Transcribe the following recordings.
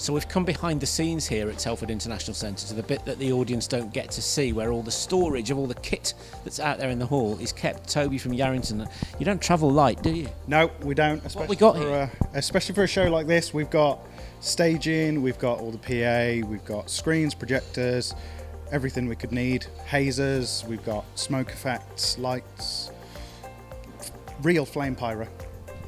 So we've come behind the scenes here at Telford International Centre to the bit that the audience don't get to see, where all the storage of all the kit that's out there in the hall is kept. Toby from Yarrington, you don't travel light, do you? No, we don't. What we got here? Especially for a show like this, we've got staging, we've got all the PA, we've got screens, projectors, everything we could need. Hazers, we've got smoke effects, lights, real flame pyro.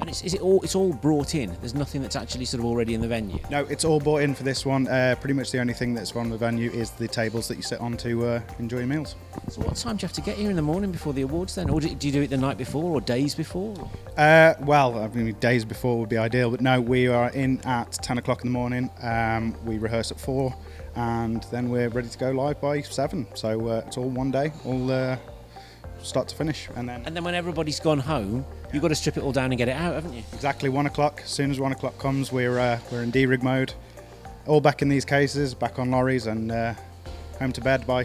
And it's all brought in. There's nothing that's actually sort of already in the venue. No, it's all brought in for this one. Pretty much the only thing that's on the venue is the tables that you sit on to enjoy your meals. So what time do you have to get here in the morning before the awards then? Or do you do it the night before or days before? Well, I mean, days before would be ideal, but no, we are in at 10 o'clock in the morning. We rehearse at 4 and then we're ready to go live by 7. So it's all one day, all start to finish. And then when everybody's gone home, you've got to strip it all down and get it out, haven't you? Exactly, 1 o'clock. As soon as 1 o'clock comes, we're in D-rig mode. All back in these cases, back on lorries, and home to bed by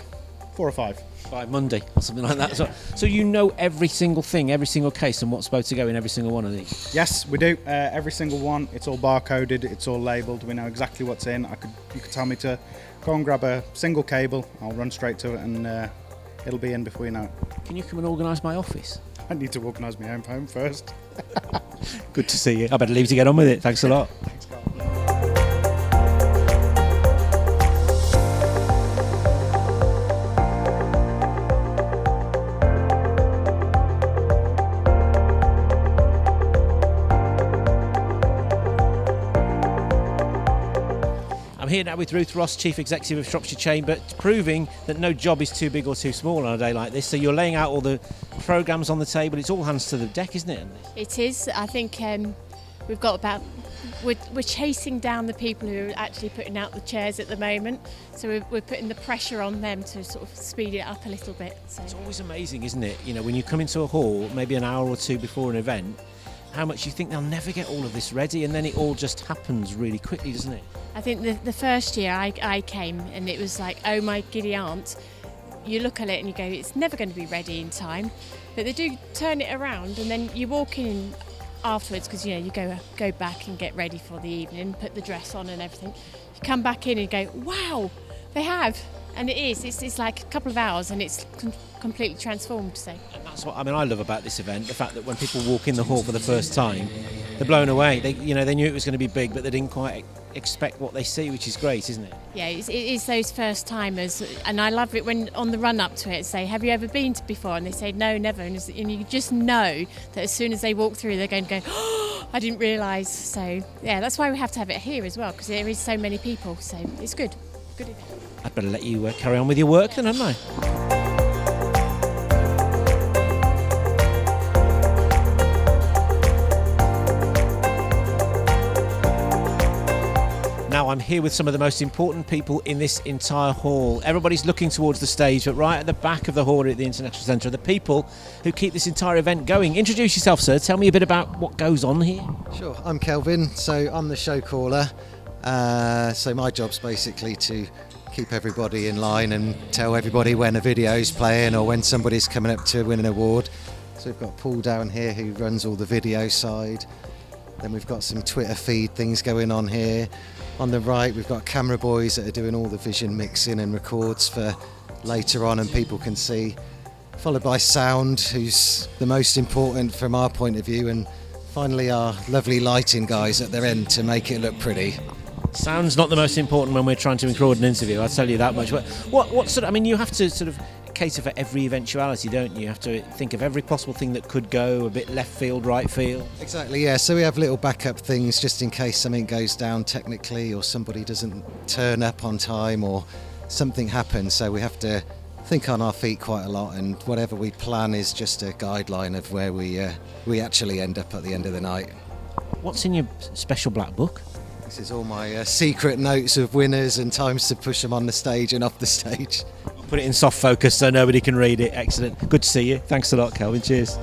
4 or 5. By Monday or something like that. So you know every single thing, every single case, and what's supposed to go in every single one of these? Yes, we do. Every single one. It's all barcoded. It's all labelled. We know exactly what's in. You could tell me to go and grab a single cable. I'll run straight to it, and it'll be in before you know it. Can you come and organise my office? I need to organise my own home first. Good to see you. I better leave you to get on with it. Thanks a lot. Thanks, Carl. I'm here now with Ruth Ross, Chief Executive of Shropshire Chamber, proving that no job is too big or too small on a day like this. So you're laying out all the programmes on the table. It's all hands to the deck, isn't it? It is. I think we've got we're chasing down the people who are actually putting out the chairs at the moment. So we're putting the pressure on them to sort of speed it up a little bit. So. It's always amazing, isn't it? You know, when you come into a hall, maybe an hour or two before an event, how much you think they'll never get all of this ready, and then it all just happens really quickly, doesn't it? I think the first year I came and it was like, oh my giddy aunt, you look at it and you go, it's never going to be ready in time. But they do turn it around, and then you walk in afterwards, because you go back and get ready for the evening, put the dress on and everything. You come back in and you go, wow, they have. And it's like a couple of hours and it's completely transformed. So. And that's what I love about this event, the fact that when people walk in the hall for the first time, they're blown away. They knew it was going to be big, but they didn't quite expect what they see, which is great, isn't it? Yeah, it is those first timers, and I love it when on the run up to it say, have you ever been to before? And they say no, never, and you just know that as soon as they walk through they're going to go, oh, I didn't realise. So yeah, that's why we have to have it here as well, because there is so many people, so it's good event. I'd better let you carry on with your work then, hadn't I? Now I'm here with some of the most important people in this entire hall. Everybody's looking towards the stage, but right at the back of the hall at the International Centre are the people who keep this entire event going. Introduce yourself, sir. Tell me a bit about what goes on here. Sure, I'm Kelvin, so I'm the show caller. So my job's basically to keep everybody in line and tell everybody when a video's playing or when somebody's coming up to win an award. So we've got Paul down here who runs all the video side. Then we've got some Twitter feed things going on here. On the right, we've got camera boys that are doing all the vision mixing and records for later on and people can see. Followed by sound, who's the most important from our point of view. And finally, our lovely lighting guys at their end to make it look pretty. Sound's not the most important when we're trying to record an interview, I'll tell you that much. But what sort of, you have to sort of cater for every eventuality, don't you? You have to think of every possible thing that could go, a bit left field, right field. Exactly, yeah. So we have little backup things just in case something goes down technically or somebody doesn't turn up on time or something happens. So we have to think on our feet quite a lot, and whatever we plan is just a guideline of where we actually end up at the end of the night. What's in your special black book? This is all my secret notes of winners and times to push them on the stage and off the stage. Put it in soft focus so nobody can read it. Excellent. Good to see you. Thanks a lot, Kelvin. Cheers.